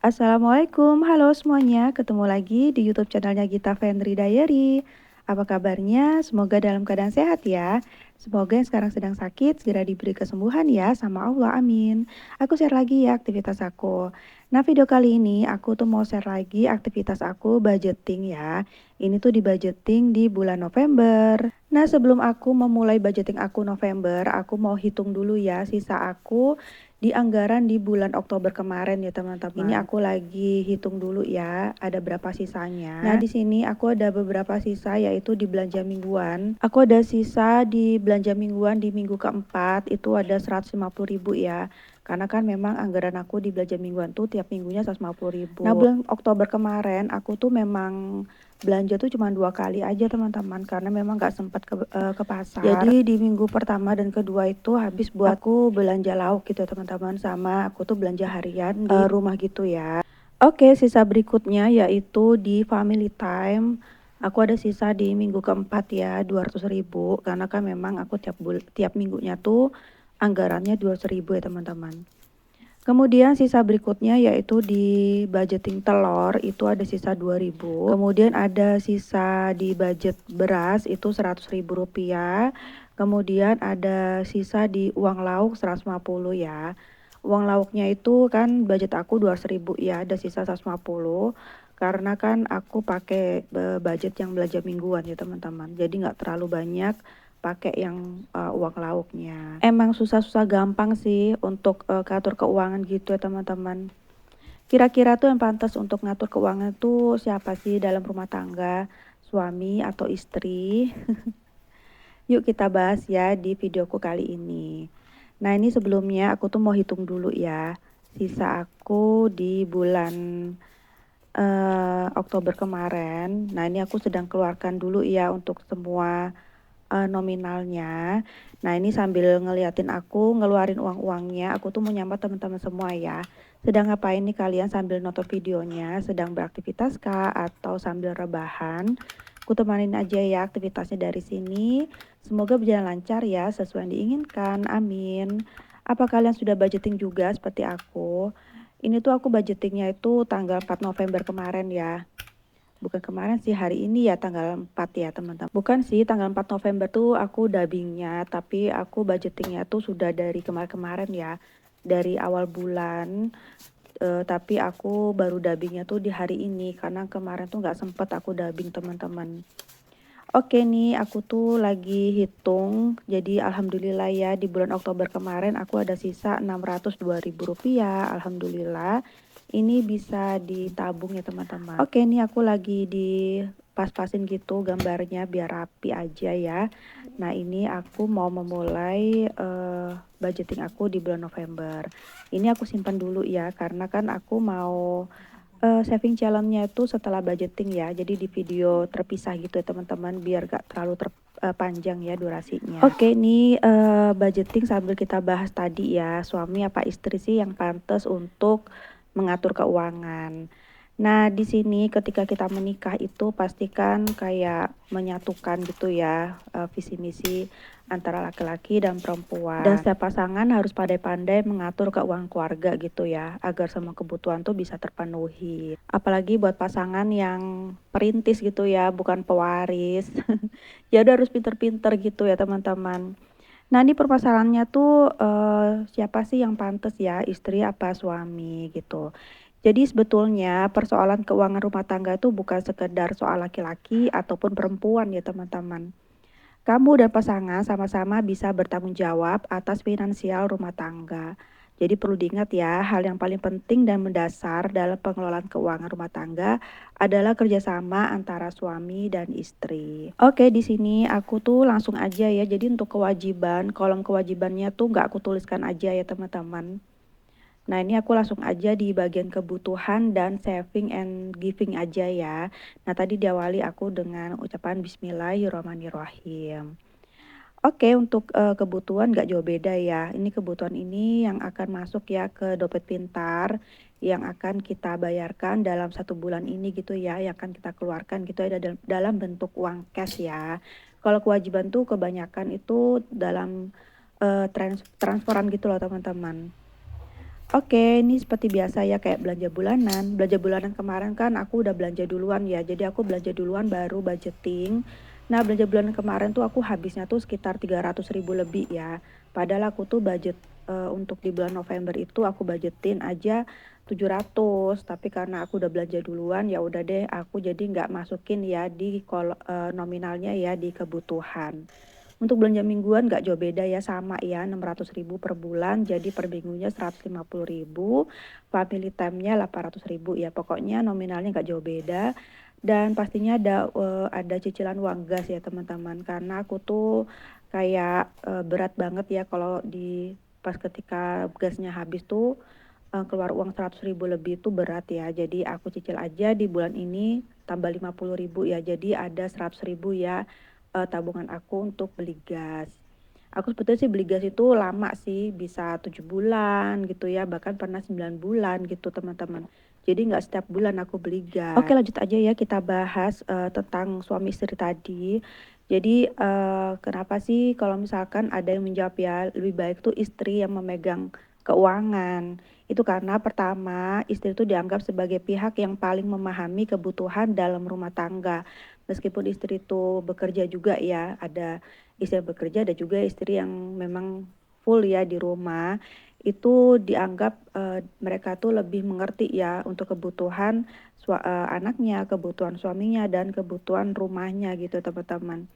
Assalamualaikum, halo semuanya, ketemu lagi di YouTube channelnya Gita Fendri Diary. Apa kabarnya? Semoga dalam keadaan sehat ya. Semoga yang sekarang sedang sakit segera diberi kesembuhan ya sama Allah, amin. Aku share lagi ya aktivitas aku. Nah, video kali ini aku tuh mau share lagi aktivitas aku budgeting ya. Ini tuh di budgeting di bulan November. Nah, sebelum aku memulai budgeting aku November, aku mau hitung dulu ya sisa aku di anggaran di bulan Oktober kemarin ya teman-teman. Ini aku lagi hitung dulu ya, ada berapa sisanya. Nah, di sini aku ada beberapa sisa yaitu di belanja mingguan. Aku ada sisa di belanja mingguan di minggu keempat itu ada 150.000 ya. Karena kan memang anggaran aku di belanja mingguan tuh tiap minggunya 150.000. Nah, bulan Oktober kemarin aku tuh memang belanja tuh cuma 2 kali aja teman-teman karena memang nggak sempat ke pasar. Jadi di minggu pertama dan kedua itu habis buat aku belanja lauk gitu teman-teman, sama aku tuh belanja harian di rumah gitu ya. Oke, sisa berikutnya yaitu di family time. Aku ada sisa di minggu keempat ya 200.000 karena kan memang aku tiap minggunya tuh anggarannya 200.000 ya teman-teman. Kemudian sisa berikutnya yaitu di budgeting telur itu ada sisa 2.000. Kemudian ada sisa di budget beras itu 100.000 rupiah. Kemudian ada sisa di uang lauk 150 ya. Uang lauknya itu kan budget aku 200.000 ya, ada sisa 150 karena kan aku pakai budget yang belanja mingguan ya teman-teman. Jadi nggak terlalu banyak pakai yang uang lauknya. Emang susah-susah gampang sih untuk ngatur keuangan gitu ya teman-teman. Kira-kira tuh yang pantas untuk ngatur keuangan tuh siapa sih dalam rumah tangga? Suami atau istri? Yuk kita bahas ya di videoku kali ini. Nah, ini sebelumnya aku tuh mau hitung dulu ya. Sisa aku di bulan Oktober kemarin. Nah, ini aku sedang keluarkan dulu ya untuk semua nominalnya. Nah, ini sambil ngeliatin aku ngeluarin uang-uangnya, aku tuh mau nyapa teman-teman semua ya. Sedang ngapain nih kalian sambil nonton videonya? Sedang beraktivitas kah atau sambil rebahan? Aku temanin aja ya aktivitasnya dari sini. Semoga berjalan lancar ya sesuai yang diinginkan. Amin. Apa kalian sudah budgeting juga seperti aku? Ini tuh aku budgetingnya itu tanggal 4 November kemarin ya. Bukan kemarin sih, hari ini ya tanggal 4 ya teman-teman. Bukan sih, tanggal 4 November tuh aku dubbingnya, tapi aku budgetingnya tuh sudah dari kemarin-kemarin ya. Dari awal bulan, tapi aku baru dubbingnya tuh di hari ini, karena kemarin tuh nggak sempet aku dubbing teman-teman. Oke nih, aku tuh lagi hitung, jadi alhamdulillah ya di bulan Oktober kemarin aku ada sisa 602.000 rupiah, alhamdulillah. Ini bisa ditabung ya teman-teman. Oke nih aku lagi di pas-pasin gitu gambarnya biar rapi aja ya. Nah, ini aku mau memulai budgeting aku di bulan November. Ini aku simpan dulu ya karena kan aku mau saving challenge-nya itu setelah budgeting ya. Jadi di video terpisah gitu ya teman-teman biar gak terlalu panjang ya durasinya. Oke, ini budgeting sambil kita bahas tadi ya, suami apa istri sih yang pantas untuk mengatur keuangan. Nah, di sini ketika kita menikah itu pastikan kayak menyatukan gitu ya visi misi antara laki-laki dan perempuan. Dan setiap pasangan harus pandai-pandai mengatur keuangan keluarga gitu ya, agar semua kebutuhan tuh bisa terpenuhi. Apalagi buat pasangan yang perintis gitu ya, bukan pewaris. Ya udah harus pinter-pinter gitu ya teman-teman. Nah, ini permasalahannya tuh siapa sih yang pantas ya, istri apa suami gitu. Jadi sebetulnya persoalan keuangan rumah tangga itu bukan sekedar soal laki-laki ataupun perempuan ya teman-teman. Kamu dan pasangan sama-sama bisa bertanggung jawab atas finansial rumah tangga. Jadi perlu diingat ya, hal yang paling penting dan mendasar dalam pengelolaan keuangan rumah tangga adalah kerjasama antara suami dan istri. Oke, di sini aku tuh langsung aja ya. Jadi untuk kewajiban, kolom kewajibannya tuh nggak aku tuliskan aja ya teman-teman. Nah, ini aku langsung aja di bagian kebutuhan dan saving and giving aja ya. Nah, tadi diawali aku dengan ucapan Bismillahirrahmanirrahim. Oke, untuk kebutuhan nggak jauh beda ya. Ini kebutuhan ini yang akan masuk ya ke dompet pintar yang akan kita bayarkan dalam 1 bulan ini gitu ya, yang akan kita keluarkan gitu ya dalam bentuk uang cash ya. Kalau kewajiban tuh kebanyakan itu dalam transferan gitu loh teman-teman. Oke, ini seperti biasa ya kayak belanja bulanan. Belanja bulanan kemarin kan aku udah belanja duluan ya, jadi aku belanja duluan baru budgeting. Nah, belanja bulanan kemarin tuh aku habisnya tuh sekitar 300.000 lebih ya. Padahal aku tuh budget untuk di bulan November itu aku budgetin aja 700, tapi karena aku udah belanja duluan ya udah deh aku jadi nggak masukin ya di nominalnya ya di kebutuhan. Untuk belanja mingguan nggak jauh beda ya, sama ya 600.000 per bulan, jadi per minggunya 150.000, family time-nya 800.000 ya, pokoknya nominalnya nggak jauh beda. Dan pastinya ada cicilan uang gas ya teman-teman, karena aku tuh kayak berat banget ya kalau pas ketika gasnya habis tuh keluar uang 100.000 lebih itu berat ya. Jadi aku cicil aja di bulan ini tambah 50.000 ya. Jadi ada 100.000 ya tabungan aku untuk beli gas. Aku sebetulnya sih beli gas itu lama sih, bisa 7 bulan gitu ya, bahkan pernah 9 bulan gitu teman-teman. Jadi nggak setiap bulan aku beli gas. Oke, lanjut aja ya kita bahas tentang suami istri tadi. Jadi kenapa sih kalau misalkan ada yang menjawab ya lebih baik tuh istri yang memegang keuangan. Itu karena pertama, istri itu dianggap sebagai pihak yang paling memahami kebutuhan dalam rumah tangga. Meskipun istri itu bekerja juga ya, ada istri yang bekerja, ada juga istri yang memang full ya di rumah. Itu dianggap mereka tuh lebih mengerti ya untuk kebutuhan anaknya, kebutuhan suaminya, dan kebutuhan rumahnya gitu teman-teman.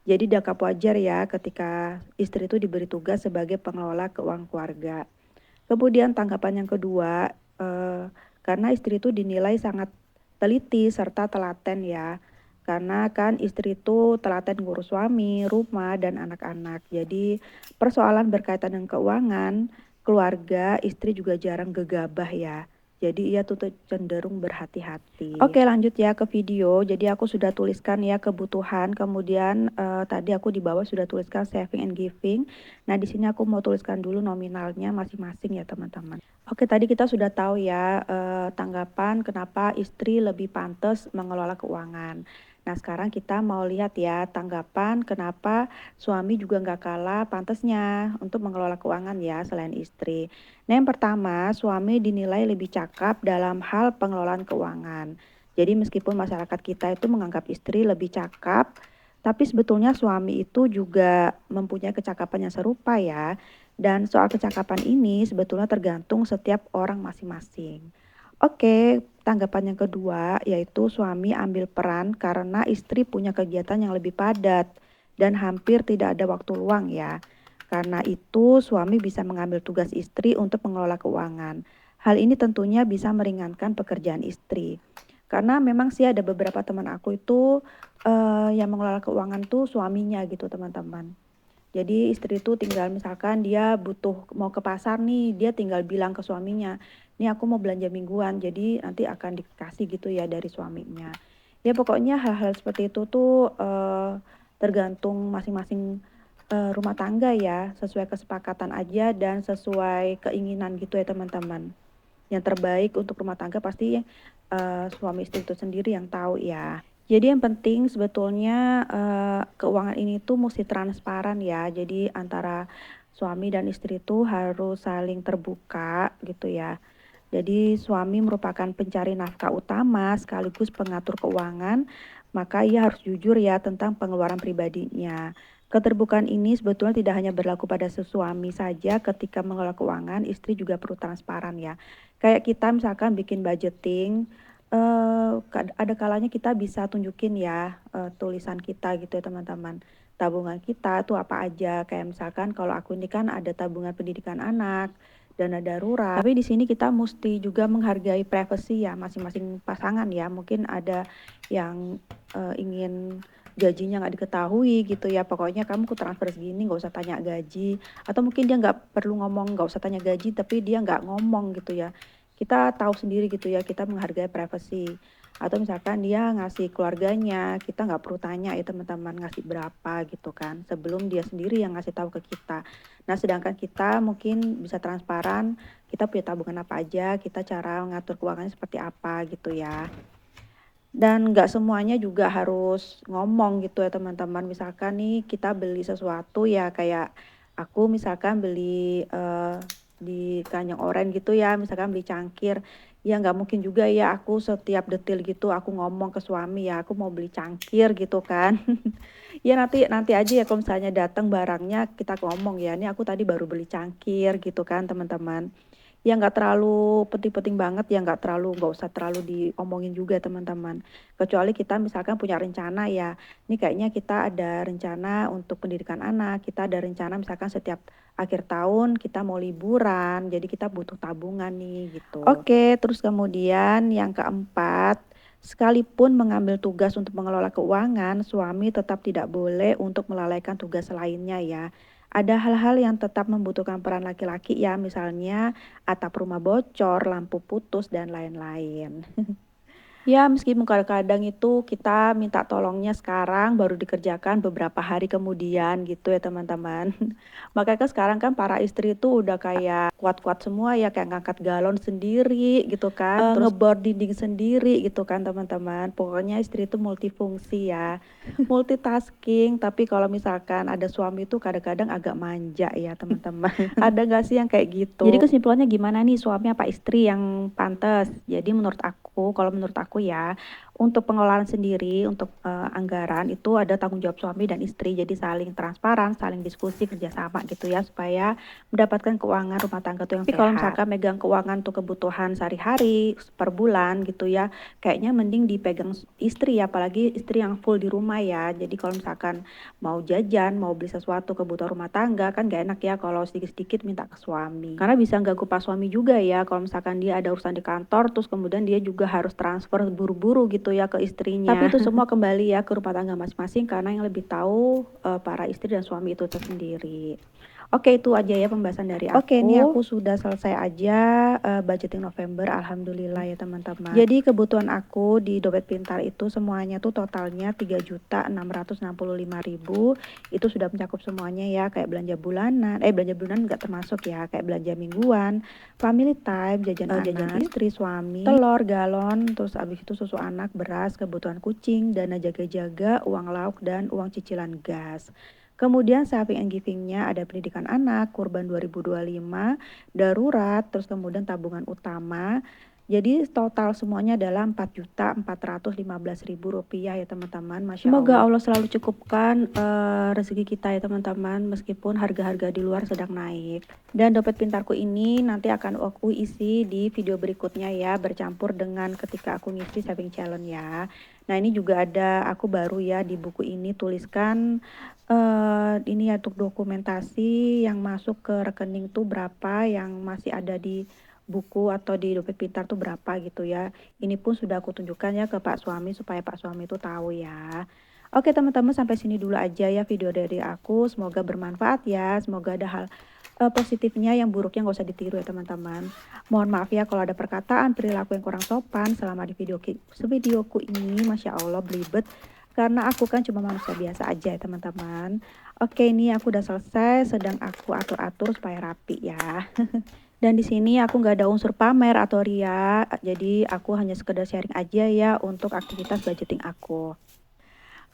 Jadi dianggap wajar ya ketika istri itu diberi tugas sebagai pengelola keuangan keluarga. Kemudian tanggapan yang kedua, karena istri itu dinilai sangat teliti serta telaten ya. Karena kan istri itu telaten ngurus suami, rumah, dan anak-anak. Jadi persoalan berkaitan dengan keuangan, keluarga, istri juga jarang gegabah ya. Jadi ia tuh cenderung berhati-hati. Oke, lanjut ya ke video. Jadi aku sudah tuliskan ya kebutuhan, kemudian tadi aku di bawah sudah tuliskan saving and giving. Nah, di sini aku mau tuliskan dulu nominalnya masing-masing ya, teman-teman. Oke, tadi kita sudah tahu ya tanggapan kenapa istri lebih pantas mengelola keuangan. Nah, sekarang kita mau lihat ya tanggapan kenapa suami juga nggak kalah pantasnya untuk mengelola keuangan ya selain istri. Nah, yang pertama, suami dinilai lebih cakap dalam hal pengelolaan keuangan. Jadi meskipun masyarakat kita itu menganggap istri lebih cakap, tapi sebetulnya suami itu juga mempunyai kecakapan yang serupa ya. Dan soal kecakapan ini sebetulnya tergantung setiap orang masing-masing. Oke, tanggapan yang kedua yaitu suami ambil peran karena istri punya kegiatan yang lebih padat dan hampir tidak ada waktu luang ya. Karena itu suami bisa mengambil tugas istri untuk mengelola keuangan. Hal ini tentunya bisa meringankan pekerjaan istri. Karena memang sih ada beberapa teman aku itu yang mengelola keuangan tuh suaminya gitu teman-teman. Jadi istri itu tinggal misalkan dia butuh mau ke pasar nih, dia tinggal bilang ke suaminya, "Nih aku mau belanja mingguan." Jadi nanti akan dikasih gitu ya dari suaminya. Ya pokoknya hal-hal seperti itu tuh tergantung masing-masing rumah tangga ya, sesuai kesepakatan aja dan sesuai keinginan gitu ya teman-teman. Yang terbaik untuk rumah tangga pasti suami istri itu sendiri yang tahu ya. Jadi yang penting sebetulnya keuangan ini tuh mesti transparan ya. Jadi antara suami dan istri itu harus saling terbuka gitu ya. Jadi suami merupakan pencari nafkah utama sekaligus pengatur keuangan, maka ia harus jujur ya tentang pengeluaran pribadinya. Keterbukaan ini sebetulnya tidak hanya berlaku pada suami saja ketika mengelola keuangan, istri juga perlu transparan ya. Kayak kita misalkan bikin budgeting, ada kalanya kita bisa tunjukin ya tulisan kita gitu ya teman-teman. Tabungan kita tuh apa aja, kayak misalkan kalau aku ini kan ada tabungan pendidikan anak, dana darurat. Tapi di sini kita mesti juga menghargai privasi ya masing-masing pasangan ya. Mungkin ada yang ingin gajinya nggak diketahui gitu ya. Pokoknya kamu ku transfer segini nggak usah tanya gaji. Atau mungkin dia nggak perlu ngomong nggak usah tanya gaji tapi dia nggak ngomong gitu ya. Kita tahu sendiri gitu ya, kita menghargai privasi. Atau misalkan dia ngasih keluarganya, kita nggak perlu tanya ya teman-teman ngasih berapa gitu kan. Sebelum dia sendiri yang ngasih tahu ke kita. Nah, sedangkan kita mungkin bisa transparan, kita punya tabungan apa aja, kita cara mengatur keuangannya seperti apa gitu ya. Dan nggak semuanya juga harus ngomong gitu ya teman-teman. Misalkan nih kita beli sesuatu ya kayak aku misalkan beli di Kanjeng Oren gitu ya, misalkan beli cangkir. Ya nggak mungkin juga ya aku setiap detil gitu aku ngomong ke suami ya, aku mau beli cangkir gitu kan. Ya nanti nanti aja ya kalau misalnya datang barangnya kita ngomong ya, "Ini aku tadi baru beli cangkir," gitu kan teman-teman. Ya nggak terlalu penting-penting banget ya, nggak usah terlalu diomongin juga teman-teman. Kecuali kita misalkan punya rencana ya, ini kayaknya kita ada rencana untuk pendidikan anak, kita ada rencana misalkan setiap akhir tahun kita mau liburan, jadi kita butuh tabungan nih gitu. Oke, terus kemudian yang keempat, sekalipun mengambil tugas untuk mengelola keuangan, suami tetap tidak boleh untuk melalaikan tugas lainnya ya. Ada hal-hal yang tetap membutuhkan peran laki-laki ya, misalnya atap rumah bocor, lampu putus, dan lain-lain. Ya, meskipun kadang-kadang itu kita minta tolongnya sekarang baru dikerjakan beberapa hari kemudian gitu ya teman-teman. Makanya kan sekarang kan para istri itu udah kayak kuat-kuat semua ya, kayak ngangkat galon sendiri gitu kan, terus ngebor dinding sendiri gitu kan teman-teman. Pokoknya istri itu multifungsi ya, multitasking. Tapi kalau misalkan ada suami itu kadang-kadang agak manja ya teman-teman. Ada nggak sih yang kayak gitu? Jadi kesimpulannya gimana nih, suami apa istri yang pantas? Jadi kalau menurut aku ya, untuk pengelolaan sendiri, untuk anggaran itu ada tanggung jawab suami dan istri. Jadi saling transparan, saling diskusi, kerjasama gitu ya, supaya mendapatkan keuangan rumah tangga tuh yang sehat. Tapi kalau misalkan megang keuangan untuk kebutuhan sehari-hari, per bulan gitu ya, kayaknya mending dipegang istri ya, apalagi istri yang full di rumah ya. Jadi kalau misalkan mau jajan, mau beli sesuatu kebutuhan rumah tangga, kan gak enak ya kalau sedikit-sedikit minta ke suami. Karena bisa ganggu pas suami juga ya, kalau misalkan dia ada urusan di kantor, terus kemudian dia juga harus transfer buru-buru gitu ya ke istrinya. Tapi itu semua kembali ya ke rumah tangga masing-masing, karena yang lebih tahu para istri dan suami itu tersendiri. Oke, itu aja ya pembahasan dari aku. Oke, ini aku sudah selesai aja budgeting November, alhamdulillah ya teman-teman. Jadi kebutuhan aku di dompet pintar itu semuanya tuh totalnya 3.665.000. Itu sudah mencakup semuanya ya, kayak belanja bulanan, belanja bulanan nggak termasuk ya, kayak belanja mingguan, family time, jajan jajan istri, suami, telur, galon, terus abis itu susu anak, beras, kebutuhan kucing, dana jaga-jaga, uang lauk, dan uang cicilan gas. Kemudian saving and giving-nya ada pendidikan anak, kurban 2025, darurat, terus kemudian tabungan utama. Jadi total semuanya adalah Rp4.415.000 ya teman-teman, Masya Allah. Semoga Allah selalu cukupkan rezeki kita ya teman-teman, meskipun harga-harga di luar sedang naik. Dan dompet pintarku ini nanti akan aku isi di video berikutnya ya, bercampur dengan ketika aku ngisi saving challenge ya. Nah ini juga ada, aku baru ya di buku ini tuliskan ini ya untuk dokumentasi yang masuk ke rekening tuh berapa, yang masih ada di buku atau di dompet pintar tuh berapa gitu ya. Ini pun sudah aku tunjukkan ya ke Pak suami supaya Pak suami itu tahu ya. Oke teman-teman, sampai sini dulu aja ya video dari aku. Semoga bermanfaat ya. Semoga ada hal positifnya, yang buruknya nggak usah ditiru ya teman-teman. Mohon maaf ya kalau ada perkataan perilaku yang kurang sopan selama di videoku ini. Masya Allah belibet, karena aku kan cuma manusia biasa aja ya teman-teman. Oke, ini aku udah selesai, sedang aku atur-atur supaya rapi ya. Dan di sini aku nggak ada unsur pamer atau ria, jadi aku hanya sekedar sharing aja ya untuk aktivitas budgeting aku.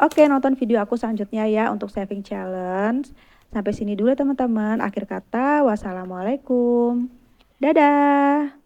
Oke, nonton video aku selanjutnya ya untuk saving challenge. Sampai sini dulu teman-teman. Akhir kata, wassalamualaikum. Dadah.